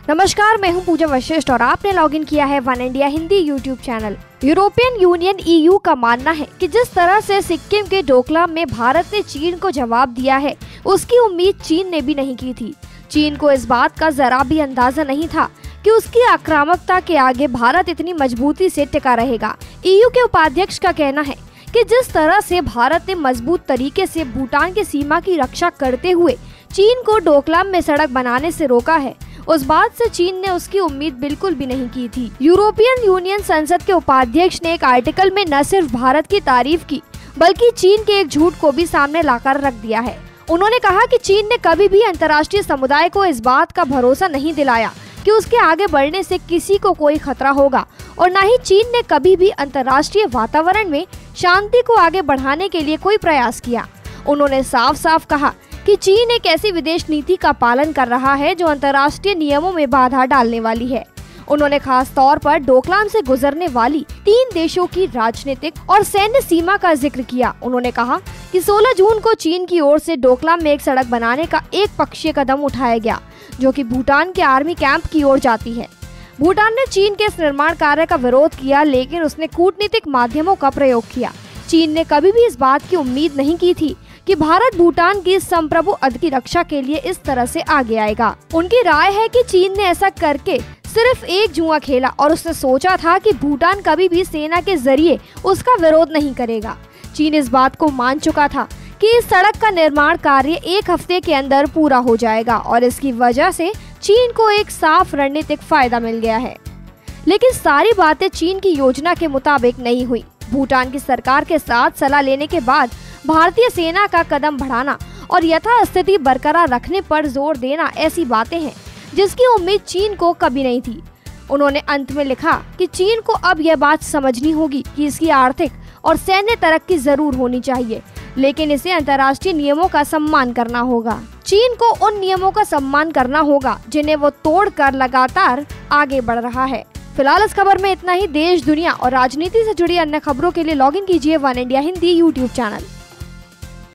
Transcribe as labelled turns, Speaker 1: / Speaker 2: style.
Speaker 1: नमस्कार, मैं हूं पूजा वशिष्ठ और आपने लॉगिन किया है one India Hindi YouTube channel. European union (EU) का मानना है कि जिस तरह से सिक्किम के डोकलाम में भारत ने चीन को जवाब दिया है, उसकी उम्मीद चीन ने भी नहीं की थी। चीन को इस बात का जरा भी अंदाजा नहीं था कि उसकी आक्रामकता के आगे भारत इतनी मजबूती से टिका रहेगा। EU के उपाध्यक्ष का कहना है कि जिस तरह से भारत ने मजबूत तरीके से भूटान की सीमा की रक्षा करते हुए चीन को डोकलाम में सड़क बनाने से रोका है, उस बात से चीन ने उसकी उम्मीद बिल्कुल भी नहीं की थी। यूरोपियन यूनियन संसद के उपाध्यक्ष ने एक आर्टिकल में न सिर्फ भारत की तारीफ की, बल्कि चीन के एक झूठ को भी सामने लाकर रख दिया है। उन्होंने कहा कि चीन ने कभी भी अंतर्राष्ट्रीय समुदाय को इस बात का भरोसा नहीं दिलाया कि उसके आगे बढ़ने से किसी को कोई खतरा होगा, और न ही चीन ने कभी भी अंतर्राष्ट्रीय वातावरण में शांति को आगे बढ़ाने के लिए कोई प्रयास किया। उन्होंने साफ साफ कहा कि चीन एक ऐसी विदेश नीति का पालन कर रहा है जो अंतर्राष्ट्रीय नियमों में बाधा डालने वाली है। उन्होंने खास तौर पर डोकलाम से गुजरने वाली 3 देशों की राजनीतिक और सैन्य सीमा का जिक्र किया। उन्होंने कहा कि 16 जून को चीन की ओर से डोकलाम में एक सड़क बनाने का एक पक्षीय कदम उठाया गया, जो कि भूटान के आर्मी कैंप की ओर जाती है। भूटान ने चीन के इस निर्माण कार्य का विरोध किया, लेकिन उसने कूटनीतिक माध्यमों का प्रयोग किया। चीन ने कभी भी इस बात की उम्मीद नहीं की थी कि भारत भूटान की संप्रभु अधिकार की रक्षा के लिए इस तरह से आगे आएगा। उनकी राय है कि चीन ने ऐसा करके सिर्फ एक जुआ खेला और उसने सोचा था कि भूटान कभी भी सेना के जरिए उसका विरोध नहीं करेगा। चीन इस बात को मान चुका था कि इस सड़क का निर्माण कार्य 1 हफ्ते के अंदर पूरा हो जाएगा और इसकी वजह से चीन को एक साफ रणनीतिक फायदा मिल गया है। लेकिन सारी बातें चीन की योजना के मुताबिक नहीं हुई। भूटान की सरकार के साथ सलाह लेने के बाद भारतीय सेना का कदम बढ़ाना और यथास्थिति बरकरार रखने पर जोर देना ऐसी बातें हैं जिसकी उम्मीद चीन को कभी नहीं थी। उन्होंने अंत में लिखा कि चीन को अब यह बात समझनी होगी कि इसकी आर्थिक और सैन्य तरक्की जरूर होनी चाहिए, लेकिन इसे अंतर्राष्ट्रीय नियमों का सम्मान करना होगा। चीन को उन नियमों का सम्मान करना होगा जिन्हें वो तोड़कर लगातार आगे बढ़ रहा है। फिलहाल इस खबर में इतना ही। देश, दुनिया और राजनीति से जुड़ी अन्य खबरों के लिए लॉगिन कीजिए one India Hindi YouTube channel.